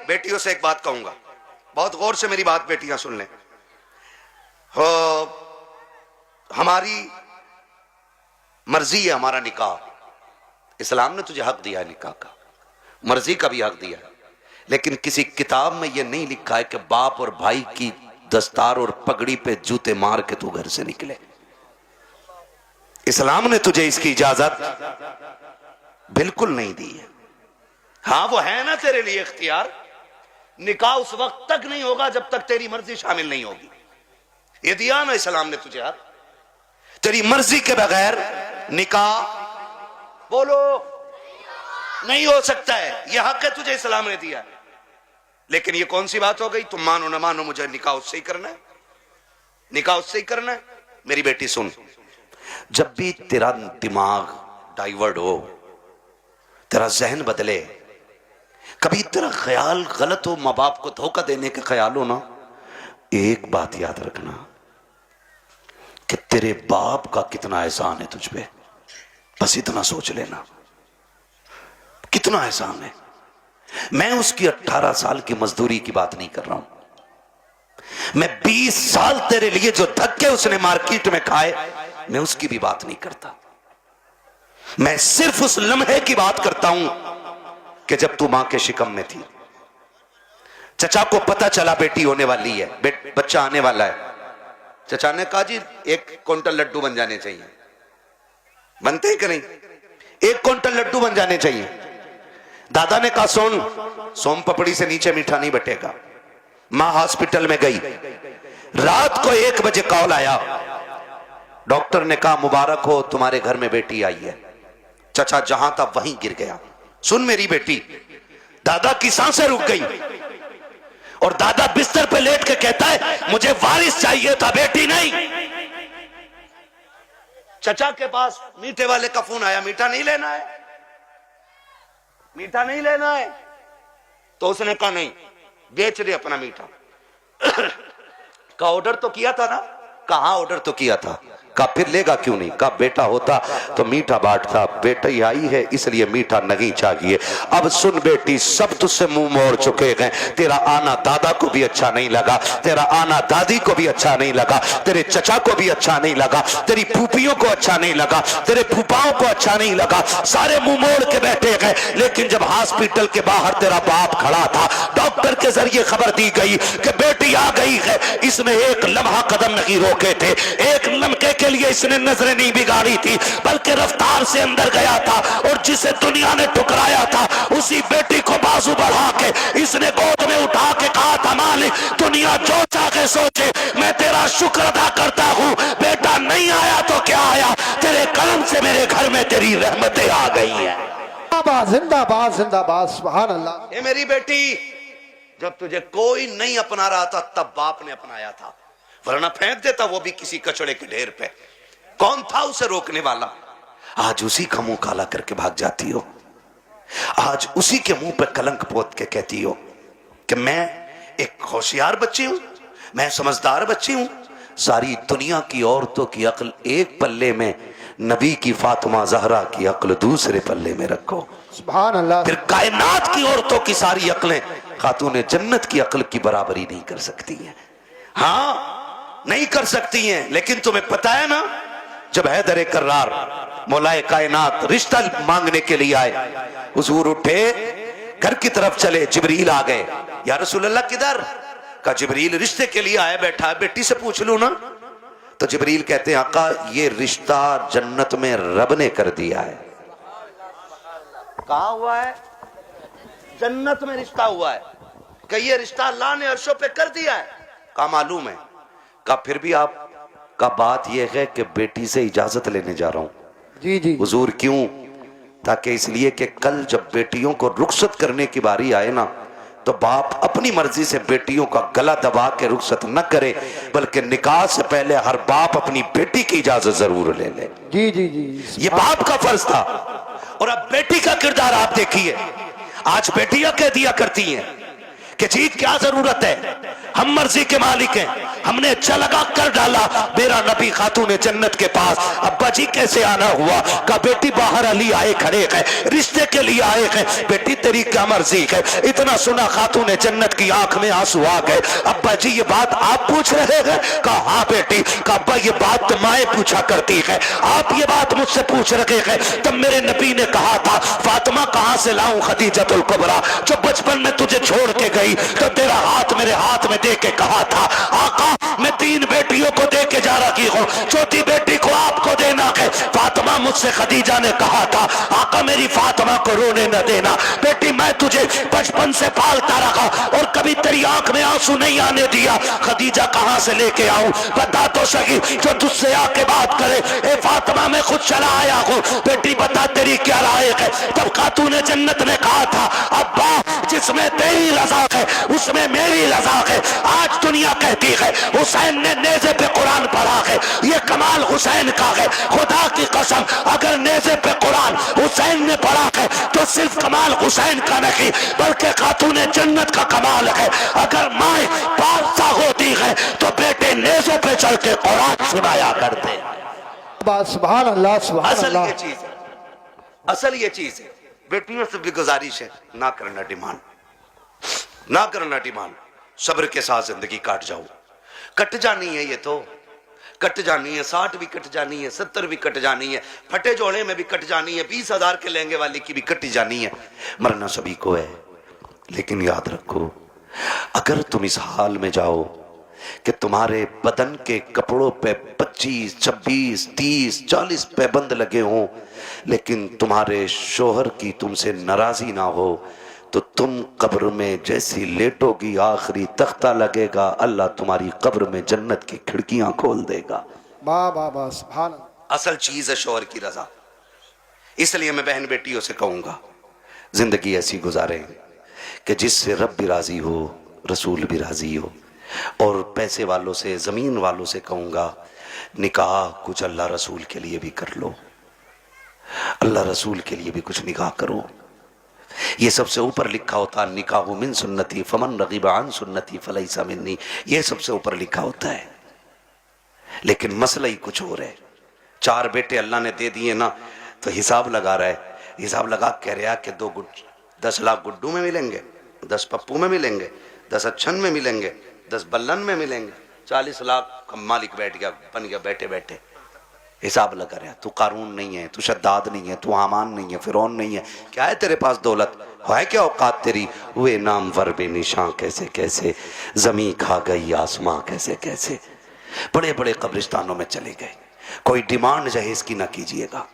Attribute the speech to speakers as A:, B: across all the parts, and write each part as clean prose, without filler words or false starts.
A: बेटियों से एक बात कहूंगा, बहुत गौर से मेरी बात बेटियां सुन लें। हो, हमारी मर्जी है हमारा निकाह, इस्लाम ने तुझे हक दिया है निकाह का, मर्जी का भी हक दिया है, लेकिन किसी किताब में यह नहीं लिखा है कि बाप और भाई की दस्तार और पगड़ी पे जूते मार के तू घर से निकले। इस्लाम ने तुझे इसकी इजाजत बिल्कुल नहीं दी है। हाँ वो है ना तेरे लिए इख्तियार, निकाह उस वक्त तक नहीं होगा जब तक तेरी मर्जी शामिल नहीं होगी। ये दिया ना इस्लाम ने तुझे हक, तेरी मर्जी के बगैर निकाह बोलो नहीं हो सकता है, यह हक है तुझे इस्लाम ने दिया। लेकिन ये कौन सी बात हो गई, तुम मानो ना मानो मुझे निकाह उससे ही करना है, निकाह उससे ही करना है। मेरी बेटी सुन, जब भी तेरा दिमाग डाइवर्ट हो, तेरा जहन बदले, कभी तेरा ख्याल गलत हो, माँ बाप को धोखा देने का ख्याल हो ना, एक बात याद रखना कि तेरे बाप का कितना एहसान है तुझ पे, बस इतना सोच लेना कितना एहसान है। मैं उसकी 18 साल की मजदूरी की बात नहीं कर रहा हूं, मैं 20 साल तेरे लिए जो धक्के उसने मार्केट में खाए, मैं उसकी भी बात नहीं करता। मैं सिर्फ उस लम्हे की बात करता हूं कि जब तू मां के शिकम में थी, चचा को पता चला बेटी होने वाली है, बच्चा आने वाला है। चचा ने कहा जी 1 क्विंटल लड्डू बन जाने चाहिए, बनते हैं कि नहीं, 1 क्विंटल लड्डू बन जाने चाहिए। दादा ने कहा सुन, सोम पपड़ी से नीचे मीठा नहीं बटेगा। मां हॉस्पिटल में गई, रात को 1 बजे कॉल आया, डॉक्टर ने कहा मुबारक हो तुम्हारे घर में बेटी आई है। चचा जहां था वहीं गिर गया। सुन मेरी बेटी, दादा की सांसें रुक गई और दादा बिस्तर पे लेट के कहता है मुझे वारिस चाहिए था, बेटी नहीं। चचा के पास मीठे वाले का फोन आया, मीठा नहीं लेना है, मीठा नहीं लेना है। तो उसने कहा नहीं, बेच दे अपना मीठा। का ऑर्डर तो किया था ना, कहा ऑर्डर तो किया था, का फिर लेगा क्यों नहीं, का बेटा होता तो मीठा बांटता, बेटा ही आई है इसलिए मीठा नहीं चाहिए। अब सुन बेटी, सब तुझसे मुंह मोड़ चुके हैं, तेरा आना दादा को भी अच्छा नहीं लगा, तेरा आना दादी को भी अच्छा नहीं लगा, तेरे चचा को भी अच्छा नहीं लगा, तेरी फूफियों को अच्छा नहीं लगा, तेरे फूफाओं को अच्छा नहीं लगा, सारे मुंह मोड़ के बैठे गए। लेकिन जब हॉस्पिटल के बाहर तेरा बाप खड़ा था, डॉक्टर के जरिए खबर दी गई कि बेटी आ गई है, इसने एक लम्हा कदम नहीं रोके थे, एक लम्हे के लिए इसने नजरें नहीं बिगाड़ी थी, बल्कि रफ्तार से अंदर गया था और जिसे दुनिया ने ठुकराया था उसी बेटी को बाजू बढ़ा के इसने गोद में उठा के कहा था मालिक दुनिया जो चाहे सोचे, मैं तेरा शुक्र अदा करता हूं, बेटा नहीं आया तो क्या आया, तेरे कर्म से मेरे घर में तेरी रहमतें आ गई हैं।
B: जिंदाबाद जिंदाबाद, सुभान अल्लाह।
A: ये मेरी बेटी, जब तुझे कोई नहीं अपना रहा था तब बाप ने अपनाया था, वरना फेंक देता वो भी किसी कचड़े के ढेर पे। कौन था उसे रोकने वाला? आज उसी का मुंह काला करके भाग जाती हो, आज उसी के मुंह पे कलंक पोत के कहती हो कि मैं एक होशियार बच्ची हूं, मैं समझदार बच्ची हूं। सारी दुनिया की औरतों की अक्ल एक पल्ले में, नबी की फातिमा जहरा की अक्ल दूसरे पल्ले में रखो,
B: सुभान अल्लाह।
A: फिर कायनात की औरतों की सारी अक्लें खातून जन्नत की अक्ल की बराबरी नहीं कर सकती हैं। हाँ नहीं कर सकती हैं, लेकिन तुम्हें पता है ना, जब हैदर कर्रार मौलाए कायनात रिश्ता मांगने के लिए आए, हुजूर उठे घर की तरफ चले, जिब्रील आ गए, या रसूल अल्लाह किधर? का जिब्रील रिश्ते के लिए आया बैठा है, बेटी से पूछ लूं ना। तो जिब्रील कहते हैं आका ये रिश्ता जन्नत में रब ने कर दिया है। कहा हुआ है? जन्नत में रिश्ता हुआ है। कि ये रिश्ता अल्लाह ने अर्शों पे कर दिया है। कहा मालूम है। का फिर भी आप का बात यह है कि बेटी से इजाजत लेने जा रहा हूं।
B: जी जी
A: हुजूर क्यों? ताकि इसलिए कि कल जब बेटियों को रुखसत करने की बारी आए ना, तो बाप अपनी मर्जी से बेटियों का गला दबा के रुखसत न करे, बल्कि निकाह से पहले हर बाप अपनी बेटी की इजाजत जरूर ले ले।
B: जी जी जी,
A: ये बाप का फर्ज था। और अब बेटी का किरदार आप देखिए, आज बेटियां कह दिया करती हैं कि जी क्या जरूरत है, हम मर्जी के मालिक हैं, हमने चलगा कर डाला मेरा नबी खातून जन्नत के पास। अब्बा जी कैसे आना हुआ? का बेटी बाहर अली आए खड़े हैं, रिश्ते के लिए आए हैं। बेटी तेरी क्या मर्जी है? इतना सुना खातून जन्नत की आंख में आंसू आ गए। अब्बा जी ये बात आप पूछ रहे हैं? कहा हाँ बेटी। का अब्बा ये बात तो माए पूछा करती है, आप ये बात मुझसे पूछ रहे हैं। तब मेरे नबी ने कहा था फातिमा कहां से लाऊं खदीजतुल कुबरा, जो बचपन में तुझे छोड़ के गई तो तेरा हाथ मेरे हाथ में दे के कहा था आका मैं 3 बेटियों को दे के जा रही हूं, चौथी बेटी को आपको देना है। फातिमा मुझसे खदीजा ने कहा था आका मेरी फातिमा को रोने न देना, बेटी मैं तुझे बचपन से पालता रहा और कभी तेरी आंख में आंसू नहीं आने दिया। खदीजा कहां से लेके आऊं? बता तो सही, जो तुझसे आके बात करे। ए फातिमा मैं खुद चला आया हूं, बेटी बता तेरी क्या राय है? तब खातून जन्नत ने कहा था अब्बा जिसमें तेरी रजा है उसमें मेरी रजा है। आज दुनिया कहती है हुसैन ने नेज़े पे कुरान पढ़ा है, ये कमाल हुसैन का है। खुदा की कसम अगर नेज़े पे कुरान हुसैन ने पढ़ा है तो सिर्फ कमाल हुसैन का नहीं बल्कि खातून जन्नत का कमाल है। अगर माए बादशाह होती है तो बेटे नेज़ों पे चल के कुरान सुनाया करते।
B: सुभान अल्लाह सुभान
A: असल
B: अल्लाह।
A: ये चीज है, असल ये चीज है। बेटियों से भी गुजारिश है ना करना डिमांड, ना करना डिमांड। सब्र के साथ जिंदगी काट जाओ, कट जानी है ये तो कट जानी है। 60 भी कट जानी है, 70 भी कट जानी है, फटे जोड़े में भी कट जानी है, 20,000 के लहंगे वाली की भी कटी जानी है। मरना सभी को है, लेकिन याद रखो अगर तुम इस हाल में जाओ कि तुम्हारे बदन के कपड़ों पे 25, 26, 30, 40 पैबंद लगे हों लेकिन तुम्हारे शोहर की तुमसे नाराजी ना हो तो तुम कब्र में जैसी लेटोगी आखिरी तख्ता लगेगा, अल्लाह तुम्हारी कब्र में जन्नत की खिड़कियां खोल देगा।
B: वाह वाह वाह सुभान अल्लाह।
A: असल चीज है शोहर की रजा। इसलिए मैं बहन बेटियों से कहूंगा जिंदगी ऐसी गुजारें कि जिससे रब भी राजी हो, रसूल भी राजी हो। और पैसे वालों से, जमीन वालों से कहूंगा निकाह कुछ अल्लाह रसूल के लिए भी कर लो, अल्लाह रसूल के लिए भी कुछ निकाह करो। ये सबसे ऊपर लिखा होता है निकाह मिन सुन्नती फमन रगीबा अन सुन्नती फलैसा मिन्नी, ये सबसे ऊपर लिखा होता है। लेकिन मसला ही कुछ और है। 4 बेटे अल्लाह ने दे दिए ना तो हिसाब लगा रहा है, हिसाब लगा कह रहा कि 10 लाख गुड्डू में मिलेंगे, 10 पप्पू में मिलेंगे, 10 अच्छन में मिलेंगे, 10 बल्लन में मिलेंगे, 40 लाख का मालिक बैठ गया, बन गया बैठे बैठे। हिसाब लगा रहा, तू कारून नहीं है, तू शद्दाद नहीं है, तू हामान नहीं है, फिरौन नहीं है, क्या है तेरे पास दौलत है, क्या औकात तेरी? हुए नाम वर बेनिशां कैसे कैसे, जमी खा गई आसमां कैसे कैसे। बड़े बड़े कब्रिस्तानों में चले गए। कोई डिमांड जहेज की ना कीजिएगा,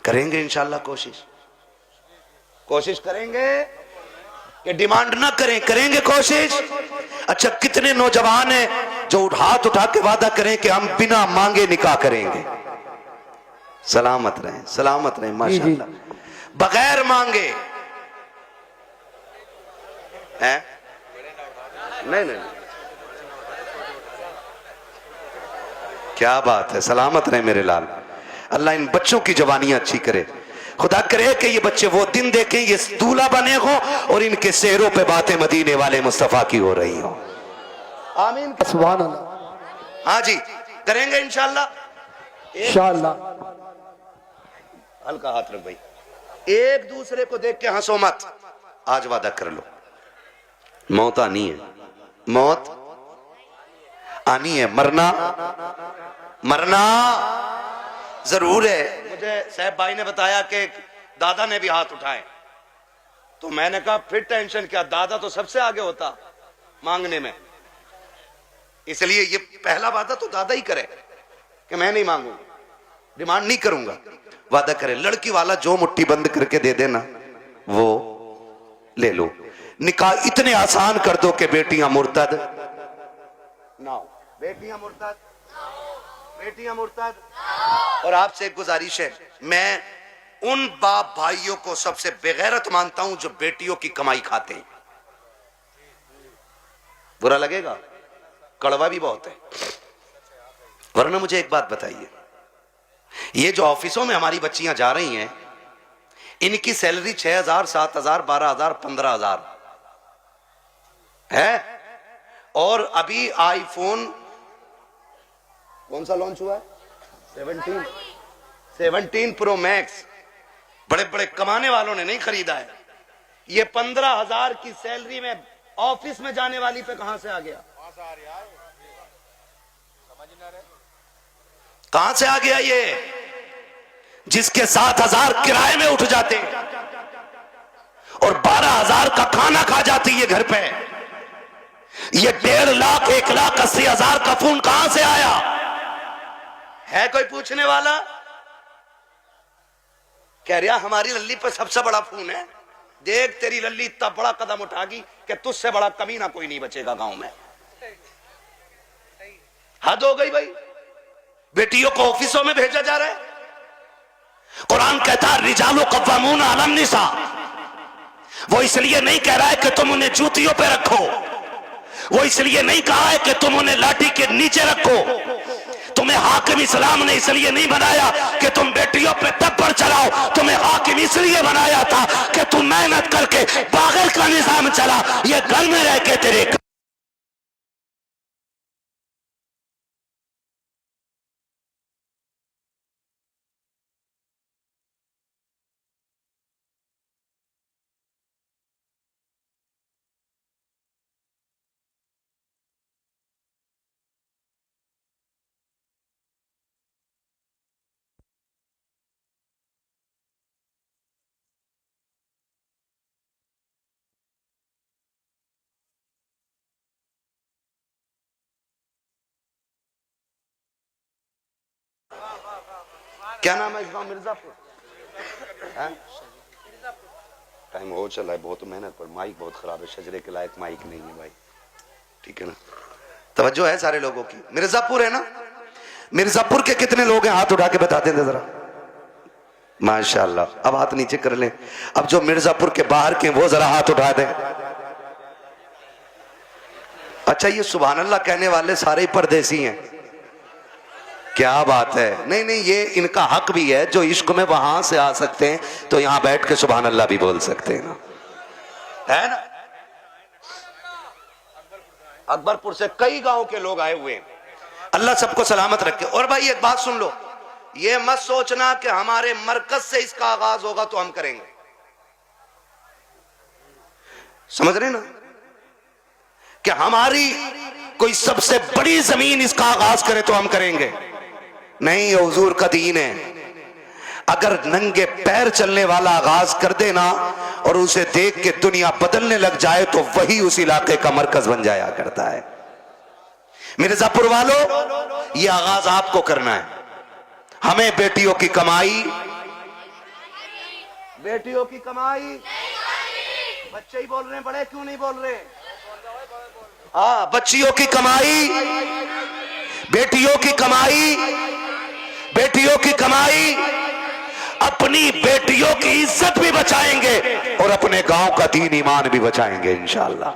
A: करेंगे इंशाल्लाह कोशिश, कोशिश करेंगे कि डिमांड ना करें, करेंगे कोशिश। अच्छा कितने नौजवान हैं जो हाथ उठा के वादा करें कि हम बिना मांगे निकाह करेंगे। सलामत रहें माशाल्लाह, बगैर मांगे हैं? नहीं, क्या बात है, सलामत रहे मेरे लाल। अल्लाह इन बच्चों की जवानियां अच्छी करे, खुदा करे कि ये बच्चे वो दिन देखें ये दूल्हा बने हो और इनके सेहरों पे बातें मदीने वाले मुस्तफा की हो रही हो। आमीन
B: सुभान अल्लाह।
A: हाँ जी करेंगे इंशाल्लाह। हल्का हाथ रख भाई, एक दूसरे को देख के हंसो मत। आज वादा कर लो मौत आनी है, मौत आनी है, मरना जरूर है। मुझे साहब भाई ने बताया कि दादा ने भी हाथ उठाए तो मैंने कहा फिर टेंशन क्या, दादा तो सबसे आगे होता मांगने में, इसलिए ये पहला वादा तो दादा ही करे कि मैं नहीं मांगूंगा, डिमांड नहीं करूंगा। वादा करे लड़की वाला जो मुट्ठी बंद करके दे देना वो ले लो। निकाह इतने आसान कर दो कि बेटियां मुर्तद ना हो, बेटियां मुर्तद। और आपसे एक गुजारिश है, मैं उन बाप भाइयों को सबसे बेगैरत मानता हूं जो बेटियों की कमाई खाते हैं। बुरा लगेगा, कड़वा भी बहुत है। वरना मुझे एक बात बताइए, ये जो ऑफिसों में हमारी बच्चियां जा रही हैं इनकी सैलरी 6,000, 7,000, 12,000, 15,000, है। और अभी आईफोन कौन सा लॉन्च हुआ है? 17 प्रो मैक्स बड़े बड़े कमाने वालों ने नहीं खरीदा है। ये 15,000 की सैलरी में ऑफिस में जाने वाली पे कहां से आ गया? कहां से आ गया ये? जिसके 7,000 किराए में उठ जाते और 12,000 का खाना खा जाती है घर पे। ये 1.5 लाख 1,80,000 का फोन कहां से आया? है कोई पूछने वाला? कह रहा हमारी लल्ली पर सबसे बड़ा फोन है। देख तेरी लल्ली इतना बड़ा कदम उठागी कि तुझसे बड़ा कमीना कोई नहीं बचेगा गांव में। हद हो गई भाई। बेटियों को ऑफिसों में भेजा जा रहा है। कुरान कहता है रिजालु कव्वामून अलन निसा। वो इसलिए नहीं कह रहा है कि तुम उन्हें जूतियों पे रखो, वो इसलिए नहीं कहा है कि तुम उन्हें लाठी के नीचे रखो। तुम्हें हाकिम इस्लाम ने इसलिए नहीं बनाया कि तुम बेटियों पे तब्बर चलाओ। तुम्हें हाकिम इसलिए बनाया था कि तुम मेहनत करके बागर का निजाम चला। ये घर में रह के तेरे क्या नाम है इस गांव? मिर्जापुर। टाइम हो चला है बहुत मेहनत पर। माइक बहुत खराब है, शजरे के लायक माइक नहीं है भाई। ठीक है ना? तवज्जो है सारे लोगों की। मिर्जापुर है ना? मिर्जापुर के कितने लोग हैं? हाथ उठा के बता दें जरा। माशाल्लाह। अब हाथ नीचे कर लें। अब जो मिर्जापुर के बाहर के वो जरा हाथ उठा दें। अच्छा, ये सुभान अल्लाह कहने वाले सारे ही परदेसी हैं? क्या बात है। नहीं नहीं, ये इनका हक भी है। जो इश्क में वहां से आ सकते हैं तो यहां बैठ के सुभान अल्लाह भी बोल सकते हैं ना, है ना? अकबरपुर से कई गांव के लोग आए हुए हैं। अल्लाह सबको सलामत रखे। और भाई एक बात सुन लो, ये मत सोचना कि हमारे मरकज से इसका आगाज होगा तो हम करेंगे। समझ रहे ना? कि हमारी कोई सबसे बड़ी जमीन इसका आगाज करे तो हम करेंगे। नहीं, ये हुजूर का दीन है। अगर नंगे पैर चलने वाला आगाज कर देना और उसे देख के दुनिया बदलने लग जाए तो वही उस इलाके का मरकज बन जाया करता है। मिर्जापुर वालों, ये आगाज आपको करना है। हमें बेटियों की कमाई, बेटियों की कमाई। बच्चे ही बोल रहे हैं, बड़े क्यों नहीं बोल रहे? हाँ, बच्चियों की कमाई, बेटियों की कमाई, बेटियों की कमाई। अपनी बेटियों की इज्जत भी बचाएंगे और अपने गांव का दीन ईमान भी बचाएंगे इंशाअल्लाह।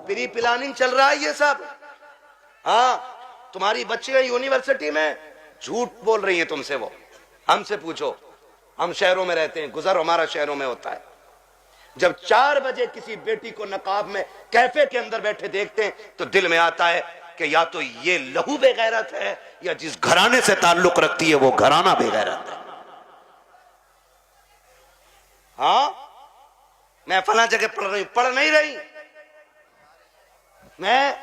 A: प्री प्लानिंग चल रहा है ये सब। हाँ, तुम्हारी बच्चियां यूनिवर्सिटी में झूठ बोल रही हैं तुमसे। वो हमसे पूछो, हम शहरों में रहते हैं, गुजर हमारा शहरों में होता है। जब 4 बजे किसी बेटी को नकाब में कैफे के अंदर बैठे देखते हैं तो दिल में आता है कि या तो ये लहू बेगैरत है या जिस घराने से ताल्लुक रखती है वो घराना बेगैरत है। हाँ, मैं फला जगह पढ़ रही हूं, पढ़ नहीं रही। मैं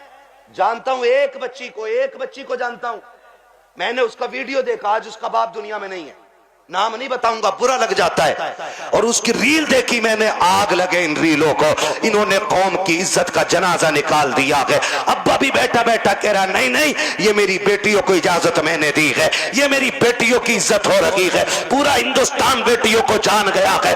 A: जानता हूं एक बच्ची को जानता हूं। मैंने उसका वीडियो देखा, आज उसका बाप दुनिया में नहीं है। नाम नहीं बताऊंगा, बुरा लग जाता है। और उसकी रील देखी मैंने, आग लगे इन रीलों को। इन्होंने कौम की इज्जत का जनाजा निकाल दिया है। अब्बा भी बैठा बैठा कह रहा नहीं नहीं, ये मेरी बेटियों को इजाजत मैंने दी है, ये मेरी बेटियों की इज्जत हो रही है। पूरा हिंदुस्तान बेटियों को जान गया है।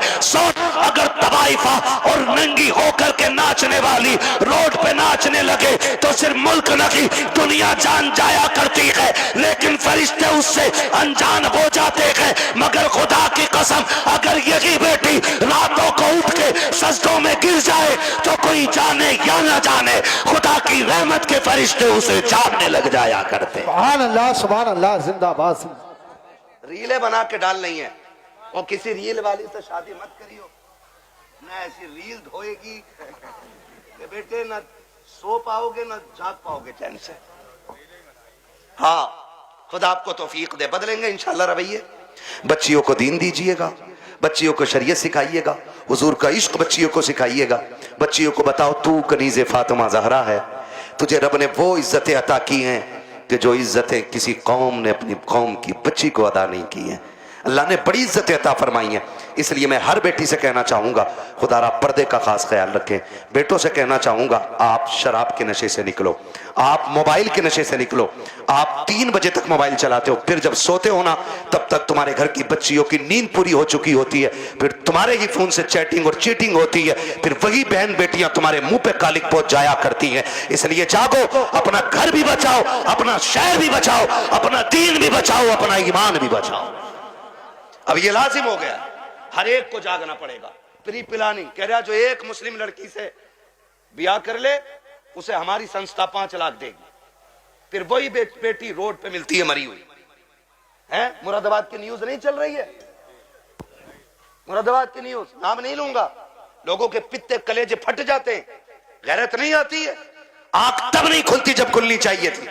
A: अगर तवाइफा और नंगी होकर के नाचने वाली रोड पे नाचने लगे तो सिर्फ मुल्क नहीं दुनिया जान जाया करती है, लेकिन फरिश्ते उससे अनजान हो जाते हैं। मगर खुदा की कसम, अगर यही बेटी रातों को उठ के सजदों में गिर जाए तो कोई जाने या ना जाने खुदा की रहमत के फरिश्ते उसे जानने लग जाया करते।
B: सुभान अल्लाह, जिंदाबाद।
A: रीलें बना के डाल नहीं है, और किसी रील वाली से शादी मत करियो ना। ऐसी रील धोएगी कि बेटे ना सो पाओगे ना जाग पाओगे चैन से। हाँ, खुदा आपको तौफीक दे, बदलेंगे इंशाल्लाह रवैये। बच्चियों को दीन दीजिएगा, बच्चियों को शरीयत सिखाइएगा, हुजूर का इश्क बच्चियों को सिखाइएगा। बच्चियों को बताओ तू कनीज़े फातिमा ज़हरा है, तुझे रब ने वो इज्जतें अता की हैं कि जो इज्जतें किसी कौम ने अपनी कौम की बच्ची को अदा नहीं की हैं। अल्लाह ने बड़ी इज्जतें अता फरमाई हैं। इसलिए मैं हर बेटी से कहना चाहूँगा, खुदारा पर्दे का खास ख्याल रखें। बेटों से कहना चाहूँगा, आप शराब के नशे से निकलो, आप मोबाइल के नशे से निकलो। आप 3 बजे तक मोबाइल चलाते हो, फिर जब सोते हो ना तब तक तुम्हारे घर की बच्चियों की नींद पूरी हो चुकी होती है, फिर तुम्हारे ही फोन से चैटिंग और चीटिंग होती है, फिर वही बहन बेटियां तुम्हारे मुंह पे कालिक पहुंच जाया करती हैं। इसलिए जागो, अपना घर भी बचाओ, अपना शहर भी बचाओ, अपना दीन भी बचाओ, अपना ईमान भी बचाओ। अब ये लाजिम हो गया, हर एक को जागना पड़ेगा। प्री प्लानिंग कह रहा, जो एक मुस्लिम लड़की से ब्याह कर ले उसे हमारी संस्था 5 लाख देगी। फिर वही बेटी रोड पे मिलती है मरी हुई है। मुरादाबाद की न्यूज नहीं चल रही है, मुरादाबाद की न्यूज, नाम नहीं लूंगा, लोगों के पित्ते कलेजे फट जाते हैं, गैरत नहीं आती है। आंख तब नहीं खुलती जब खुलनी चाहिए थी,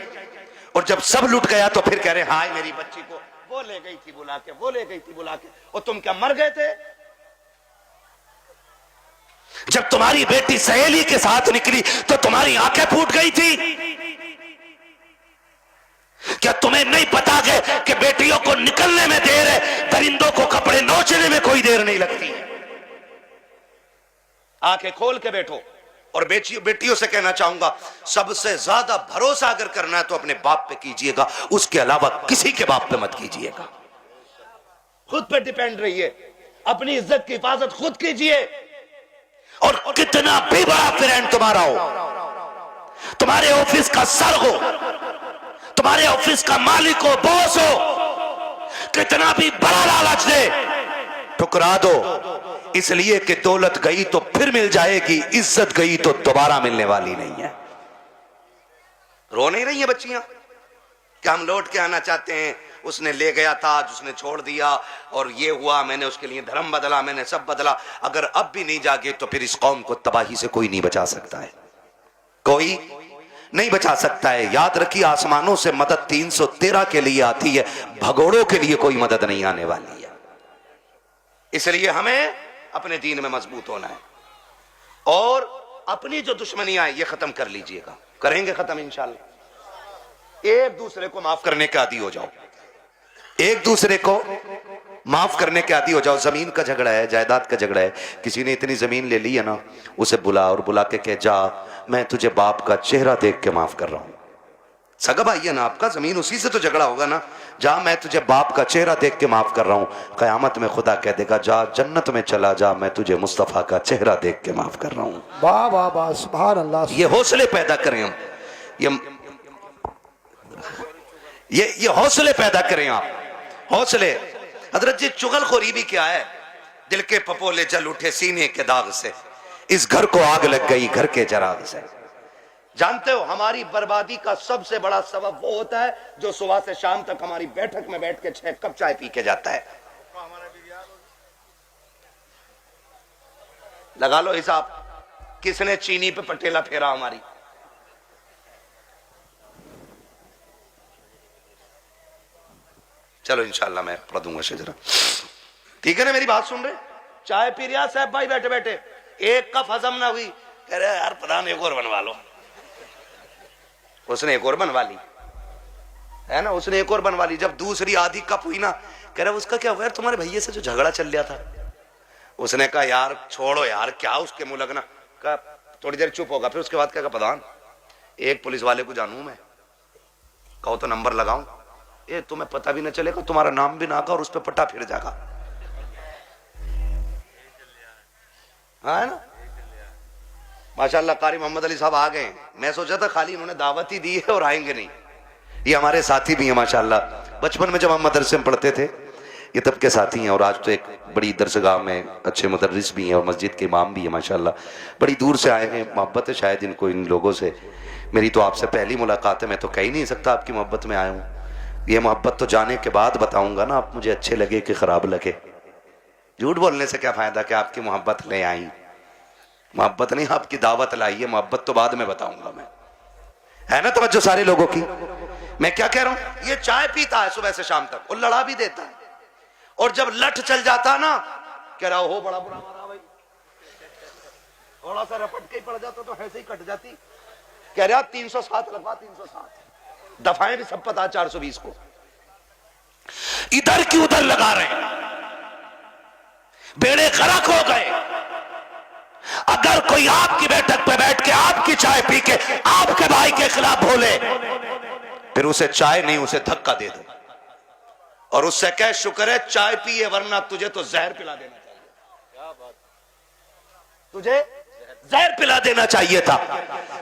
A: और जब सब लुट गया तो फिर कह रहे हाय मेरी बच्ची को वो ले गई थी बुला के, वो ले गई थी बुला के। और तुम क्या मर गए थे? जब तुम्हारी बेटी सहेली के साथ निकली तो तुम्हारी आंखें फूट गई थी? क्या तुम्हें नहीं पता कि बेटियों को निकलने में देर है, दरिंदों को कपड़े नोचने में कोई देर नहीं लगती? आंखें खोल के बैठो। और बेटियों से कहना चाहूंगा, सबसे ज्यादा भरोसा अगर करना है तो अपने बाप पे कीजिएगा, उसके अलावा किसी के बाप पे मत कीजिएगा। खुद पे डिपेंड रहिए, अपनी इज्जत की हिफाजत खुद कीजिए। और कितना भी बड़ा फ्रेंड तुम्हारा हो, तुम्हारे ऑफिस का सर हो, तुम्हारे ऑफिस का मालिक हो, बॉस हो, कितना भी बड़ा लालच दे, ठुकरा दो। इसलिए कि दौलत गई तो फिर मिल जाएगी, इज्जत गई तो दोबारा मिलने वाली नहीं है। रो नहीं रही है बच्चियां कि हम लौट के आना चाहते हैं, उसने ले गया था, उसने छोड़ दिया, और ये हुआ, मैंने उसके लिए धर्म बदला, मैंने सब बदला। अगर अब भी नहीं जागे तो फिर इस कौम को तबाही से कोई नहीं बचा सकता है, कोई नहीं बचा सकता है। याद रखिए, आसमानों से मदद 313 के लिए आती है, भगोड़ों के लिए कोई मदद नहीं आने वाली है। इसलिए हमें अपने दीन में मजबूत होना है, और अपनी जो दुश्मनियां हैं ये खत्म कर लीजिएगा। करेंगे खत्म इंशाल्लाह। एक दूसरे को माफ करने के आदी हो जाओ, एक दूसरे को माफ करने के आदी हो जाओ। जमीन का झगड़ा है, जायदाद का झगड़ा है, किसी ने इतनी जमीन ले ली है ना, उसे बुला और बुला के कह, जा मैं तुझे बाप का चेहरा देख के माफ कर रहा हूं। सगा भाई है ना आपका, जमीन उसी से तो झगड़ा होगा ना। जा मैं तुझे बाप का चेहरा देख के माफ कर रहा हूं। कयामत में खुदा कह देगा, जा जन्नत में चला जा, मैं तुझे मुस्तफा का चेहरा देख के माफ कर रहा हूं।
B: वाह वाह वाह, सुभान अल्लाह।
A: ये हौसले पैदा करें हम, ये हौसले पैदा करें आप, हौसले। हजरत जी, चुगलखोरी भी क्या है? दिल के पपोले जल उठे सीने के दाग से, इस घर को आग लग गई घर के चराग से। जानते हो, हमारी बर्बादी का सबसे बड़ा सबब वो होता है जो सुबह से शाम तक हमारी बैठक में बैठ के 6 कप चाय पी के जाता है। लगा लो हिसाब, किसने चीनी पे पटेला फेरा हमारी। चलो इंशाल्लाह मैं पढ़ दूंगा शजरा, ठीक है ना? मेरी बात सुन रहे? चाय पी रिया साहब भाई बैठे बैठे, एक कप हजम ना हुई, कह रहे यार प्रधान एक और बनवा लो। उसने एक और बनवा ली है ना, उसने एक और बनवा ली। जब दूसरी आधी कप हुई ना, कह रहा उसका क्या हुआ यार, तुम्हारे भैया से जो झगड़ा चल रहा था। उसने कहा यार छोड़ो यार, क्या उसके मुंह लगना। कहा थोड़ी देर चुप होगा, फिर उसके बाद क्या, प्रधान एक पुलिस वाले को जानू मैं, कहो तो नंबर लगाऊं, ये तुम्हें पता भी ना चलेगा, तुम्हारा नाम भी ना का, और उस पर पट्टा फिर जाएगा। हाँ है ना? माशाल्लाह कारी मोहम्मद अली साहब आ गए। मैं सोचा था खाली इन्होंने दावत ही दी है और आएंगे नहीं। ये हमारे साथी भी हैं माशाल्लाह, बचपन में जब हम मदरसे में पढ़ते थे ये तब के साथी हैं, और आज तो एक बड़ी दरसगाह में अच्छे मुदर्रिस भी हैं और मस्जिद के इमाम भी हैं माशाल्लाह। बड़ी दूर से आए हैं, मोहब्बत है शायद इनको इन लोगों से। मेरी तो आपसे पहली मुलाकात है, मैं तो कह ही नहीं सकता आपकी मोहब्बत में आया हूँ। ये मोहब्बत तो जाने के बाद बताऊँगा ना, आप मुझे अच्छे लगे कि ख़राब लगे। झूठ बोलने से क्या फ़ायदा कि आपकी मोहब्बत ले आई मोहब्बत नहीं, आपकी दावत लाई है, मोहब्बत तो बाद में बताऊंगा मैं। है ना तवज्जो सारे लोगों की? मैं क्या कह रहा हूं, ये चाय पीता है सुबह से शाम तक और लड़ा भी देता है, और जब लठ चल जाता ना, कह रहा हो बड़ा बुरा मारा भाई, थोड़ा सा रपट के ही पड़ जाता तो ऐसे ही कट जाती। कह रहा 307 रफा 307 दफाएं भी सब पता 420 को, इधर की उधर लगा रहे हैं, बेड़े गर्क हो गए। अगर कोई आपकी बैठक पे बैठ के आपकी चाय पी के आपके भाई के खिलाफ बोले, फिर उसे चाय नहीं उसे धक्का दे दो और उससे कह शुक्र है चाय पिए, वरना तुझे तो जहर पिला देना चाहिए, तुझे जहर पिला देना चाहिए था,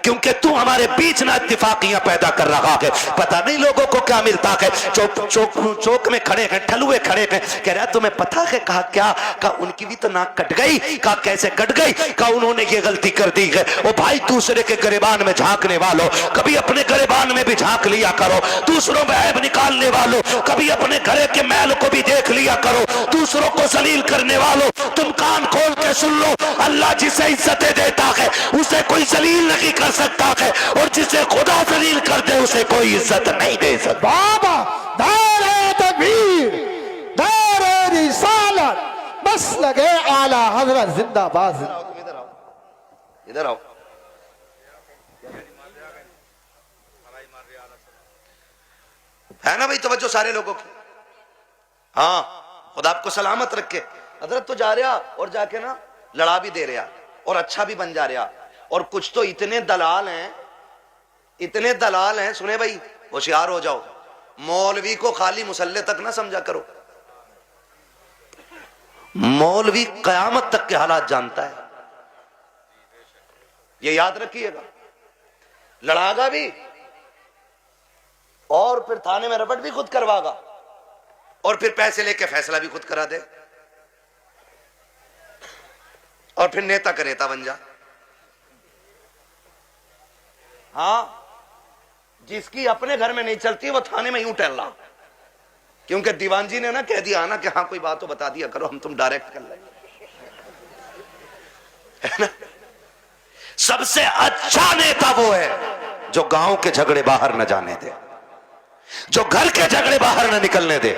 A: क्योंकि तू हमारे बीच ना इत्तेफाकियां पैदा कर रहा है। पता नहीं लोगों को क्या मिलता है, चौक में खड़े हैं, ठलुए खड़े हैं, कह रहा तुम्हें पता है? कहा क्या? कहा उनकी भी तो नाक कट गई। कहा कैसे कट गई? कहा उन्होंने ये गलती कर दी है। ओ भाई, दूसरे के गिरेबान में झांकने वालों, कभी अपने गिरेबान में भी झांक लिया करो। दूसरों में ऐब निकालने वालों, कभी अपने घरे के मैल को भी देख लिया करो। दूसरों को जलील करने वालों, तुम कान खोल के सुन लो, अल्लाह जिसे इज्जतें देता है उसे कोई जलील नहीं कर सकता है, और जिसे खुदा जलील कर दे उसे कोई इज्जत नहीं दे सकता।
B: बाबा दारे तकबीर, दारे रिसालत, बस लगे आला हजरत जिंदाबाद।
A: इधर आओ, इधर आओ। है ना भाई तवज्जो सारे लोगों की? हाँ, खुदा आपको सलामत रखे। हजरत तो जा रहा और जाके ना लड़ा भी दे रहा और अच्छा भी बन जा रहा, और कुछ तो इतने दलाल हैं, इतने दलाल हैं। सुने भाई, होशियार हो जाओ, मौलवी को खाली मुसल्ले तक ना समझा करो। मौलवी कयामत तक के हालात जानता है, ये याद रखिएगा। लड़ागा भी और फिर थाने में रपट भी खुद करवागा, और फिर पैसे लेके फैसला भी खुद करा दे, और फिर नेता का नेता बन जा। हाँ, जिसकी अपने घर में नहीं चलती वो थाने में यूं टहल रहा, क्योंकि दीवान जी ने ना कह दिया ना कि हाँ कोई बात तो बता दिया करो, हम तुम डायरेक्ट कर लेंगे, है ना? सबसे अच्छा नेता वो है जो गांव के झगड़े बाहर न जाने दे, जो घर के झगड़े बाहर न निकलने दे,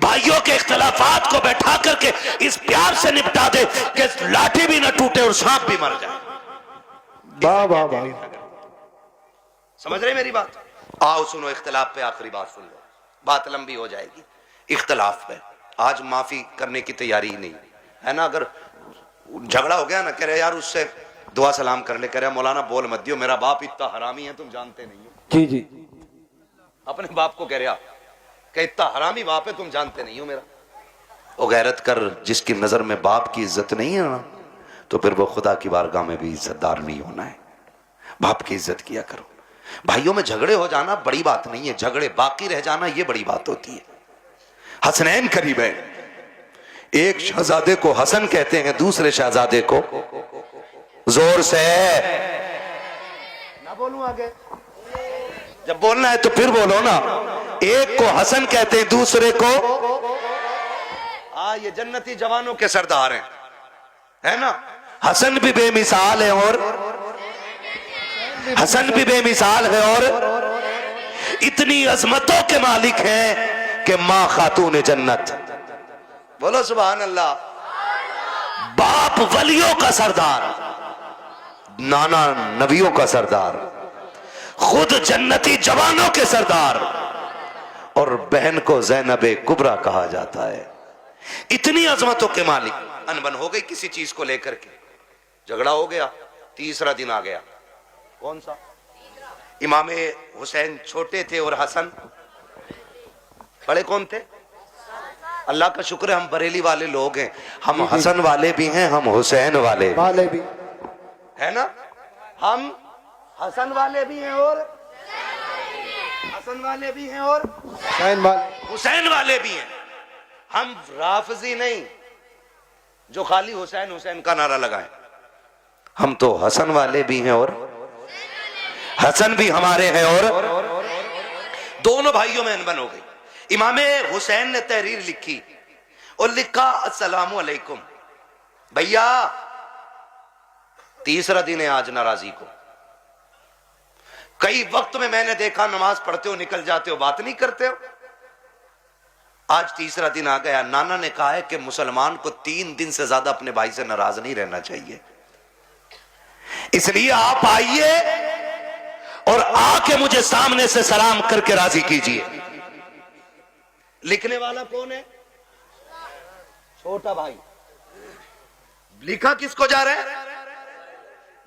A: भाइयों के इख्तलाफात को बैठा करके इस प्यार से निपटा दे कि लाठी भी न टूटे और सांप भी मर जाए।
B: वाह वाह वाह,
A: समझ रहे मेरी बात? आओ सुनो, इख्तलाफ पे आखिरी बात सुन लो, बात लंबी हो जाएगी। इख्तलाफ पे आज माफी करने की तैयारी ही नहीं है ना। अगर झगड़ा हो गया ना, कह रहे यार उससे दुआ सलाम कर ले, कह रहे मौलाना बोल मत दियो, मेरा बाप इतना हरामी है तुम जानते नहीं हो।
B: जी जी,
A: अपने बाप को कह रहा कि इतना हरामी बाप है तुम जानते नहीं हो मेरा। वो गैरत कर, जिसकी नजर में बाप की इज्जत नहीं है ना, तो फिर वो खुदा की बारगाह में भी इज्जतदार नहीं होना है। बाप की इज्जत किया करो। भाइयों में झगड़े हो जाना बड़ी बात नहीं है, झगड़े बाकी रह जाना ये बड़ी बात होती है। हसनैन करीब है, एक शहजादे को हसन कहते हैं, दूसरे शहजादे को जोर से ना बोलूं आगे, जब बोलना है तो फिर बोलो ना। एक को हसन कहते हैं, दूसरे को ये जन्नती जवानों के सरदार हैं, है ना? हसन भी बेमिसाल है और हसन भी बेमिसाल है और इतनी अजमतों के मालिक हैं कि मां खातून जन्नत। बोलो सुभान अल्लाह। बाप वलियों का सरदार, नाना नबियों का सरदार, खुद जन्नती जवानों के सरदार, और बहन को ज़ैनबे कुबरा कहा जाता है। इतनी अजमतों के मालिक। अनबन हो गई किसी चीज को लेकर के, झगड़ा हो गया, तीसरा दिन आ गया। कौन सा? इमाम हुसैन छोटे थे और हसन बड़े कौन थे? अल्लाह का शुक्र है हम बरेली वाले लोग हैं, हम हसन वाले भी हैं, हम हुसैन वाले
B: भी
A: है ना। हम हसन वाले भी हैं और हसन वाले भी हैं और हुसैन वाले भी हैं। हम राफजी नहीं जो खाली हुसैन हुसैन का नारा लगाएं, हम तो हसन वाले भी हैं और हसन भी हमारे हैं, और दोनों भाइयों में अनबन हो गई। इमामे हुसैन ने तहरीर लिखी और लिखा, अस्सलामु अलैकुम भैया, तीसरा दिन है आज नाराजी को। कई वक्त में मैंने देखा नमाज पढ़ते हो निकल जाते हो, बात नहीं करते हो। आज तीसरा दिन आ गया। नाना ने कहा है कि मुसलमान को 3 दिन से ज्यादा अपने भाई से नाराज नहीं रहना चाहिए, इसलिए आप आइए और आके मुझे सामने से सलाम करके राजी कीजिए। लिखने वाला कौन है? छोटा भाई। लिखा किसको जा रहा है?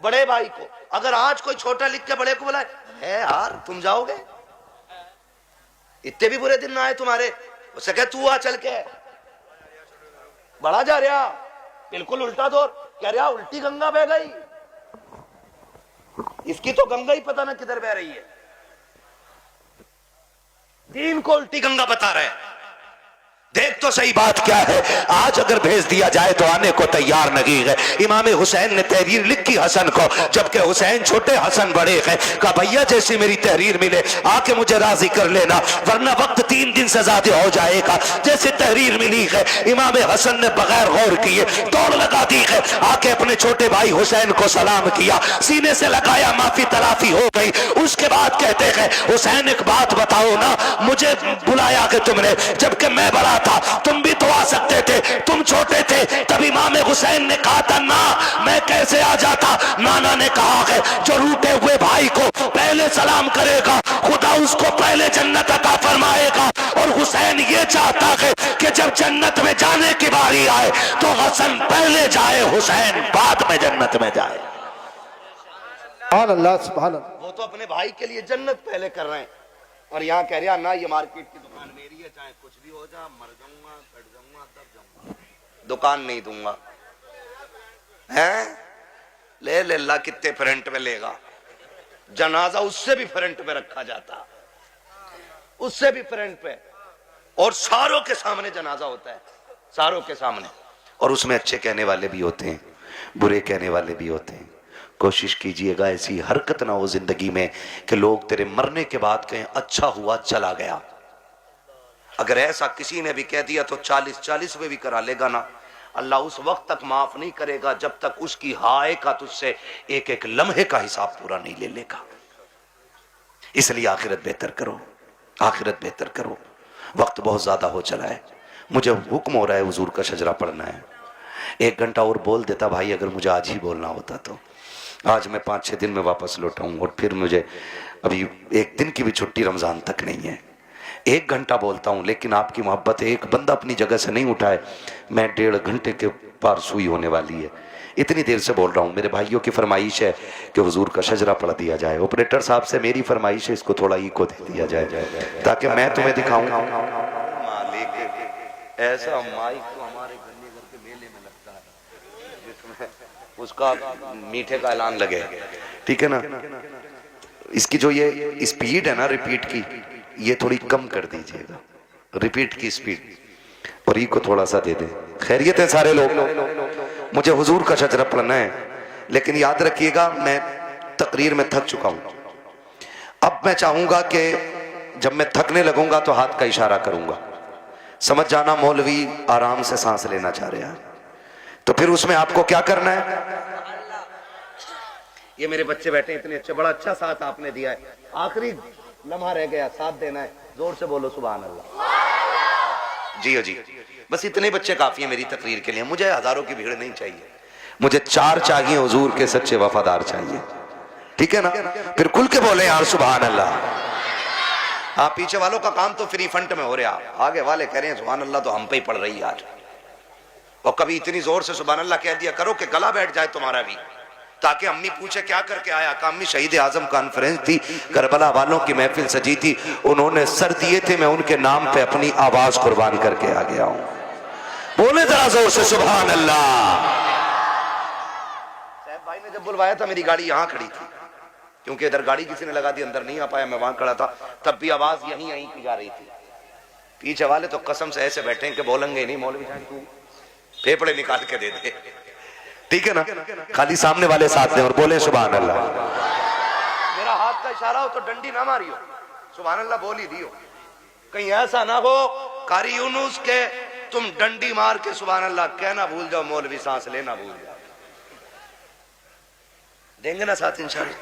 A: बड़े भाई को। अगर आज कोई छोटा लिख के बड़े को बुलाए, है यार तुम जाओगे, इतने भी बुरे दिन ना आए तुम्हारे, उससे कह तू आ चल के, बड़ा जा रहा, बिल्कुल उल्टा दौर, कह रहा उल्टी गंगा बह गई, इसकी तो गंगा ही पता ना किधर बह रही है, दीन को उल्टी गंगा बता रहे हैं। देख तो सही बात क्या है। आज अगर भेज दिया जाए तो आने को तैयार नहीं है। इमाम हुसैन ने तहरीर लिखी हसन को, जबकि हुसैन छोटे हसन बड़े हैं। कहा भैया जैसी मेरी तहरीर मिले आके मुझे राजी कर लेना, वरना वक्त 3 दिन से ज्यादा हो जाएगा। जैसे तहरीर मिली है इमाम हसन ने बगैर गौर किए दौड़ लगा दी है, आके अपने छोटे भाई हुसैन को सलाम किया, सीने से लगाया, माफी तलाफी हो गई। उसके बाद कहते हैं हुसैन एक बात बताओ ना, मुझे बुलाया कि तुमने, जबकि मैं बड़ा था, तुम भी तो आ सकते थे, तुम छोटे थे। तब इमाम हुसैन ने कहा था ना मैं कैसे आ जाता। नाना ने कहा है जो रूठे हुए भाई को पहले सलाम करेगा खुदा उसको पहले जन्नत अता फरमाएगा। और हुसैन ये चाहता है कि जब जन्नत में जाने की बारी आए तो हसन पहले जाए, हुसैन बाद में जन्नत में जाए।
B: सुभान अल्लाह, सुभान अल्लाह।
A: वो तो अपने भाई के लिए जन्नत पहले कर रहे हैं, और यहाँ कह रहा ना ये मार्केट की दुकान मेरी है, चाहे कुछ भी हो जा, मर जाऊंगा, कट जाऊंगा, तब जाऊंगा, दुकान नहीं दूंगा। हैं ले ले ला, कितने फ्रंट में लेगा। जनाजा उससे भी फ्रंट पे रखा जाता, उससे भी फ्रंट पे, और सारों के सामने जनाजा होता है, सारों के सामने। और उसमें अच्छे कहने वाले भी होते हैं, बुरे कहने वाले भी होते हैं। कोशिश कीजिएगा ऐसी हरकत ना हो जिंदगी में कि लोग तेरे मरने के बाद कहें अच्छा हुआ चला गया। अगर ऐसा किसी ने भी कह दिया तो 40-40 में भी करा लेगा ना, अल्लाह उस वक्त तक माफ नहीं करेगा जब तक उसकी हाय का तुझसे एक एक लम्हे का हिसाब पूरा नहीं ले लेगा। इसलिए आखिरत बेहतर करो, आखिरत बेहतर करो। वक्त बहुत ज्यादा हो चला है, मुझे हुक्म हो रहा है हुजूर का शजरा पढ़ना है। 1 घंटा और बोल देता भाई, अगर मुझे आज ही बोलना होता तो। आज मैं 5-6 दिन में वापस लौटाऊं, और फिर मुझे अभी 1 दिन की भी छुट्टी रमजान तक नहीं है। 1 घंटा बोलता हूं, लेकिन आपकी मोहब्बत है, एक बंदा अपनी जगह से नहीं उठाए, मैं 1.5 घंटे के पार सुई होने वाली है। इतनी देर से बोल रहा हूं। मेरे भाइयों की फरमाइश है कि हुजूर का शजरा पढ़ दिया जाए। ऑपरेटर साहब से मेरी फरमाइश है, इसको थोड़ा इको दे दिया जाए ताकि मैं तुम्हें दिखाऊं। ऐसा माइक तो हमारे गन्ने घर के मेले में लगता है जिसमें उसका मीठे का ऐलान लगे, ठीक है ना। इसकी जो ये स्पीड है ना रिपीट की, ये थोड़ी कम कर दीजिएगा, रिपीट की स्पीड, और ई को थोड़ा सा दे दे। खैरियत है सारे लोग, मुझे हुजूर का शजरा पढ़ना है, लेकिन याद रखिएगा मैं तकरीर में थक चुका हूं। अब मैं चाहूंगा कि जब मैं थकने लगूंगा तो हाथ का इशारा करूंगा, समझ जाना मौलवी आराम से सांस लेना चाह रहे हैं। तो फिर उसमें आपको क्या करना है। ये मेरे बच्चे बैठे इतने अच्छे, बड़ा अच्छा साथ आपने दिया है, आखिरी लम्हा रह गया, साथ देना है, जोर से बोलो सुभान अल्लाह। जी जी, बस इतने बच्चे काफी है मेरी तकरीर के लिए, मुझे हजारों की भीड़ नहीं चाहिए, मुझे 4 चाहिए हुजूर के सच्चे वफादार चाहिए, ठीक है ना। फिर खुल के बोले यार सुभान अल्लाह। हाँ, पीछे वालों का काम तो फ्री फंड में हो रहा, आगे वाले कह रहे हैं सुभान अल्लाह तो हम पे ही पड़ रही है आज। और कभी इतनी जोर से सुभान अल्लाह कह दिया करो कि गला बैठ जाए तुम्हारा भी, ताकि अम्मी पूछे क्या करके आया। का अम्मी शहीद आजम कॉन्फ्रेंस थी, करबला वालों की महफिल सजी थी, उन्होंने सर दिए थे, मैं उनके नाम पे अपनी आवाज कुर्बान करके आ गया हूं। बोले जरा जोर से सुभान अल्लाह। साहब भाई ने जब बुलवाया था मेरी गाड़ी यहां खड़ी थी, क्योंकि इधर गाड़ी किसी ने लगा दी, अंदर नहीं आ पाया, मैं वहां खड़ा था, तब भी आवाज यहीं यहीं की जा रही थी। पीछे वाले तो कसम से ऐसे बैठे कि बोलेंगे नहीं, मौलवी साहब तू फेफड़े निकाल के दे दे, ठीक है ना। खाली सामने वाले साथ में और बोले सुभान अल्लाह। मेरा हाथ का इशारा हो तो डंडी ना मारियो, सुभान अल्लाह बोल ही दियो। कहीं ऐसा ना हो कारी यूनुस के तुम डंडी मार के सुभान अल्लाह कहना भूल जाओ, मौलवी सांस लेना भूल जाओ। देंगे ना साथ इंशाल्लाह।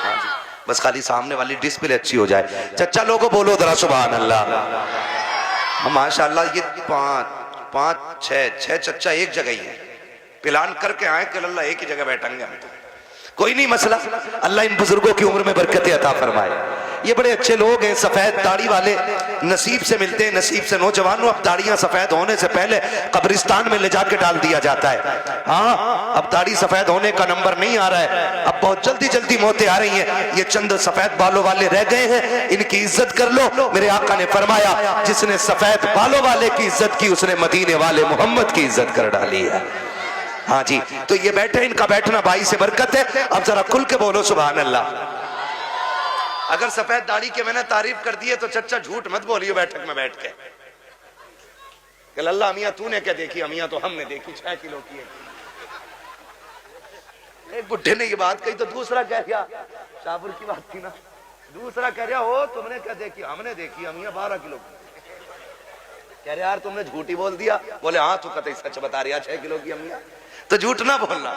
A: हाँ जी, बस खाली सामने वाली डिस्प्ले अच्छी हो जाए। चचा लोगों बोलो जरा सुभान अल्लाह। माशाल्लाह ये पाँच छह चचा एक जगह ही है, प्लान करके आए कि अल्लाह एक ही जगह बैठेंगे हम तो, कोई नहीं मसला। अल्लाह इन बुजुर्गों की उम्र में बरकत अता फरमाए। ये बड़े अच्छे लोग हैं, सफेद दाढ़ी वाले, नसीब से मिलते हैं, नसीब से। नौजवानों अब दाढ़ियां सफेद होने से पहले कब्रिस्तान में ले जाके डाल दिया जाता है। हाँ, अब दाढ़ी सफेद होने का नंबर नहीं आ रहा है, अब बहुत जल्दी जल्दी मौतें आ रही हैं। ये चंद सफेद बालों वाले रह गए हैं, इनकी इज्जत कर लो। मेरे आका ने फरमाया जिसने सफेद बालों वाले की इज्जत की उसने मदीने वाले मोहम्मद की इज्जत कर डाली है। हाँ जी, तो ये बैठे, इनका बैठना भाई से बरकत है। अब जरा खुल के बोलो सुभान अल्लाह। अगर सफेद दाढ़ी के मैंने तारीफ कर दी है तो चचा झूठ मत बोलियो बैठक में बैठ के कि अल्लाह अमिया तूने क्या देखी, अमिया तो हमने देखी 6 किलो की है। एक बुढ़े ने ये बात कही तो दूसरा कह गया, शाहपुर की बात थी ना, दूसरा कह रहा हो तुमने क्या देखी, हमने देखी अमिया 12 किलो की। कह रहे यार तुमने झूठी बोल दिया। बोले हाँ तू कतई सच बता रही 6 किलो की अमिया, तो झूठ ना बोलना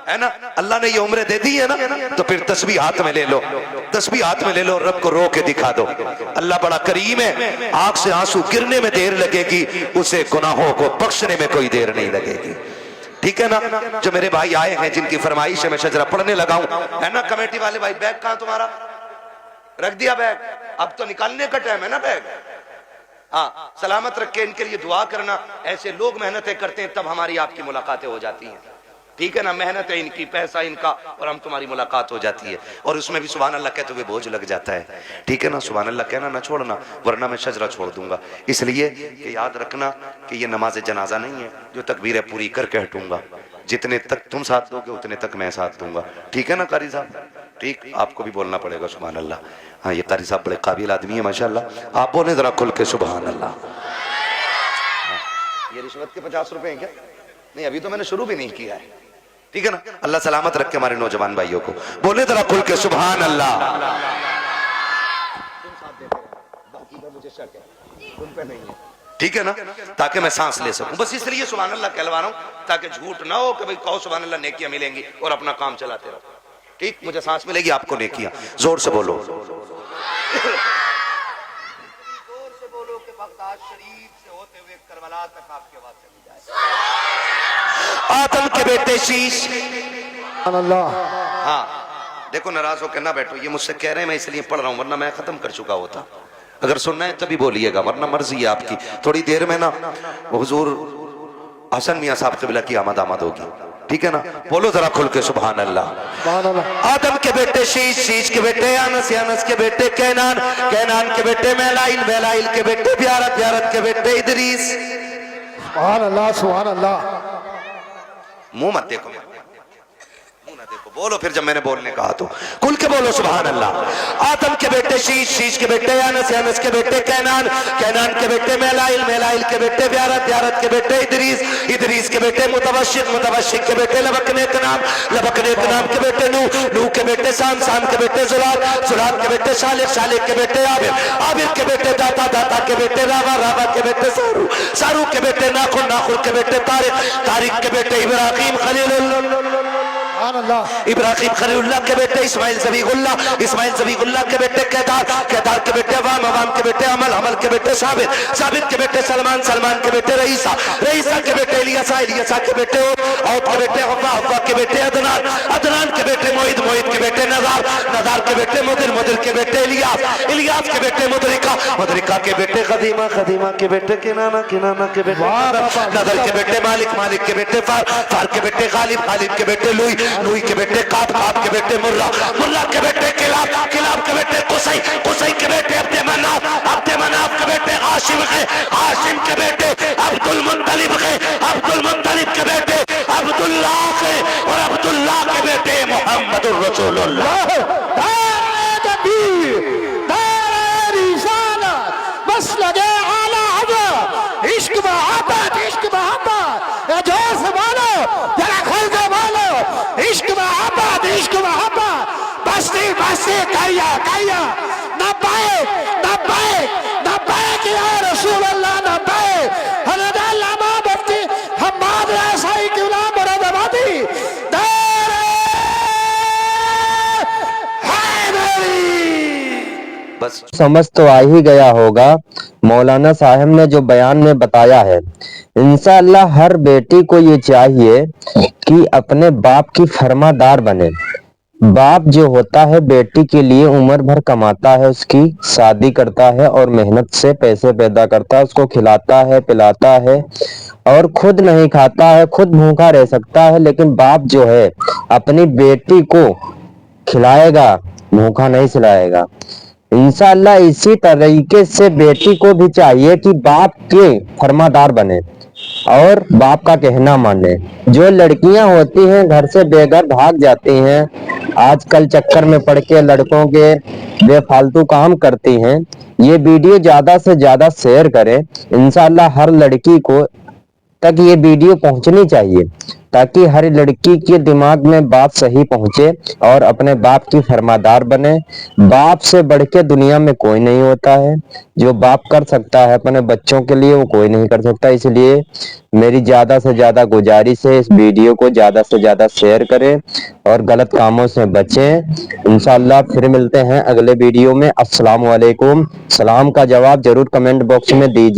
A: है ना। अल्लाह ने ये उम्र दे दी है ना, तो फिर तस्बीह हाथ में ले लो, तस्बीह हाथ में ले लो, रब को रो के दिखा दो। अल्लाह बड़ा करीम है, आंख से आंसू गिरने में देर लगेगी, उसे गुनाहों को बख्शने में कोई देर नहीं लगेगी। ठीक है ना। जो मेरे भाई आए हैं जिनकी फरमाइश है मैं शजरा पढ़ने लगा हूं, है ना। कमेटी वाले भाई बैग कहां तुम्हारा, रख दिया बैग, अब तो निकालने का टाइम है ना बैग। हाँ, सलामत रख के इनके लिए दुआ करना। ऐसे लोग मेहनतें करते हैं तब हमारी आपकी मुलाकातें हो जाती हैं। ठीक है ना, मेहनत है इनकी, पैसा इनका, और हम तुम्हारी मुलाकात हो जाती है। और उसमें भी सुभान अल्लाह कहते हुए बोझ लग जाता है। ठीक है ना, सुभान अल्लाह कहना ना छोड़ना, वरना मैं शजरा छोड़ दूंगा। इसलिए कि याद रखना कि ये नमाज जनाजा नहीं है जो तकबीरें पूरी करके हटूंगा। जितने तक तुम साथ दोगे उतने तक मैं साथ दूंगा। ठीक है ना कारी साहब, ठीक, आपको भी बोलना पड़ेगा सुभान अल्लाह। हाँ, ये कारी साहब बड़े काबिल आदमी है माशाल्लाह, आप बोले जरा खुल के सुभान अल्लाह। ये रिश्वत के 50 रुपए हैं क्या? नहीं, अभी तो मैंने शुरू भी नहीं किया है। ठीक है ना, अल्लाह सलामत रखे हमारे नौजवान भाइयों को। बोले जरा खुल के सुभान अल्लाह। मुझे शक है तुम पे नहीं है, ठीक है ना, ताकि मैं सांस ले सकूं। बस इसलिए सुभान अल्लाह कहलवा रहा हूं ताकि झूठ ना हो कि भाई कहो सुभान अल्लाह नेकियां मिलेंगी और अपना काम चलाते रहो। ठीक, मुझे सांस मिलेगी, आपको नेकियां। जोर से बोलो, जोर से बोलो कि बगदाद शरीफ से होते हुए करबला तक आपकी आवाज चली जाए। आदम के बेटे शीश।
B: अल्लाह।
A: हाँ देखो, नाराज होकर ना बैठो, ये मुझसे कह रहे हैं मैं इसलिए पढ़ रहा हूं, वरना मैं खत्म कर चुका होता। अगर सुनना है तभी बोलिएगा, वरना मर्जी है आपकी। थोड़ी देर में ना हुजूर हसन मियां साहब क़िबला की आमद होगी। ठीक है ना, बोलो जरा खुल के सुभान अल्लाह। आदम के बेटे शीश, शीश के बेटे अनस, अनस के बेटे कैनान, कैनान के बेटे मेलाइल, मेलाइल के बेटे ब्यारत, ब्यारत के बेटे इदरीस।
B: सुभान अल्लाह, सुभान अल्लाह।
A: मुंह मत देखो, मुंह ना देखो, बोलो फिर जब मैंने बोलने कहा तो खुल के बोलो सुभान अल्लाह। आदम के बेटे शीश, शीश के बेटे अनस, अनस के बेटे कैनान, कैनान के बेटे मेलाइल, मेलाइल के बेटे ब्यारत, ब्यारत के बेटे इदरीस, इदरीस के बेटे मुतवशिक, मुतवशिक के बेटे लबकने का नाम, लबकने का नाम के बेटे नूह, नूह के बेटे शाम, शाम के बेटे जुलाल, जुलाल के बेटे शालिक, शालिक के बेटे आबिर, आबिर के बेटे दाता, दाता के बेटे रावा, रावा के बेटे सारू, सारू के बेटे नाखुन, नाखुन के बेटे तारिक, तारिक के बेटे इब्राहिम खलीलुल्लाह, इब्राहिम खलीलुल्लाह के बेटे इस्माइल ज़बीहुल्लाह, इस्माइल ज़बीहुल्लाह के बेटे केदार, केदार के बेटे अवाम, अवाम के बेटे अमल, अमल के बेटे साबिर, साबिर के बेटे सलमान, सलमान के बेटे रईसा, रईसा के बेटे इलियासा, इलियासा के बेटे औद के बेटे हव्वा, हव्वा के बेटे अदनान, अदनान के बेटे मोइद, मोइद के बेटे नज़ार, नज़ार के बेटे मुदिर, मुदिर के बेटे इलियास, इलियास के बेटे मुदरिका, मुदरिका के बेटे खदीमा, खदीमा के बेटे किनाना, किनाना के बेटे नदर के बेटे मालिक, मालिक के बेटे फार, फार के बेटे गालिब, गालिब के बेटे लुई, लुई के बेटे काब, काब के बेटे मुर्रा, मुर्रा के बेटे किलाब, किलाब के बेटे कुसै, कुसै के बेटे अब्दे मनाफ, अब्दे मनाफ के बेटे हाशिम है, हाशिम के बेटे अब्दुल मुत्तलिब है, अब्दुल मुत्तलिब के बेटे अब्दुल्लाह है, और अब्दुल्लाह के बेटे मोहम्मदुर रसूलुल्लाह।
B: बस लगे आला हज़रत, इश्क मोहब्बत, इश्क मोहब्बत, जोर से बोलो, जरा खुल के बोलो, इश्क मोहब्बत, इश्क मोहब्बत, बस्ती बस्ती कहिया कहिया, नब्बे नब्बे नब्बे की या रसूल अल्लाह, नब्बे हज़रत अल्लामा मुफ्ती हम्माद रसाई की गुलाम मुरादाबादी।
A: बस।
C: समझ तो आ ही गया होगा मौलाना साहब ने जो बयान में बताया है। इंशाअल्लाह हर बेटी को ये चाहिए कि अपने बाप की फरमादार बने। बाप जो होता है बेटी के लिए उम्र भर कमाता है, उसकी शादी करता है और मेहनत से पैसे पैदा करता है, उसको खिलाता है पिलाता है और खुद नहीं खाता है, खुद भूखा रह सकता है, लेकिन बाप जो है अपनी बेटी को खिलाएगा, भूखा नहीं खिलाएगा। इंशाअल्लाह इसी तरीके से बेटी को भी चाहिए कि बाप के फरमादार बने और बाप का कहना माने। जो लड़कियां होती हैं घर से बेघर भाग जाती हैं, आजकल चक्कर में पड़ के लड़कों के बेफालतू काम करती हैं, ये वीडियो ज्यादा से ज्यादा शेयर करें। इंशाअल्लाह हर लड़की को तक ये वीडियो पहुंचनी चाहिए ताकि हर लड़की के दिमाग में बात सही पहुंचे और अपने बाप की फरमादार बने। बाप से बढ़ के दुनिया में कोई नहीं होता है। जो बाप कर सकता है अपने बच्चों के लिए वो कोई नहीं कर सकता। इसलिए मेरी ज्यादा से ज्यादा गुजारिश है इस वीडियो को ज्यादा से ज्यादा शेयर करें और गलत कामों से बचें। इंशाअल्लाह फिर मिलते हैं अगले वीडियो में। अस्सलाम वालेकुम। सलाम का जवाब जरूर कमेंट बॉक्स में दीजिए।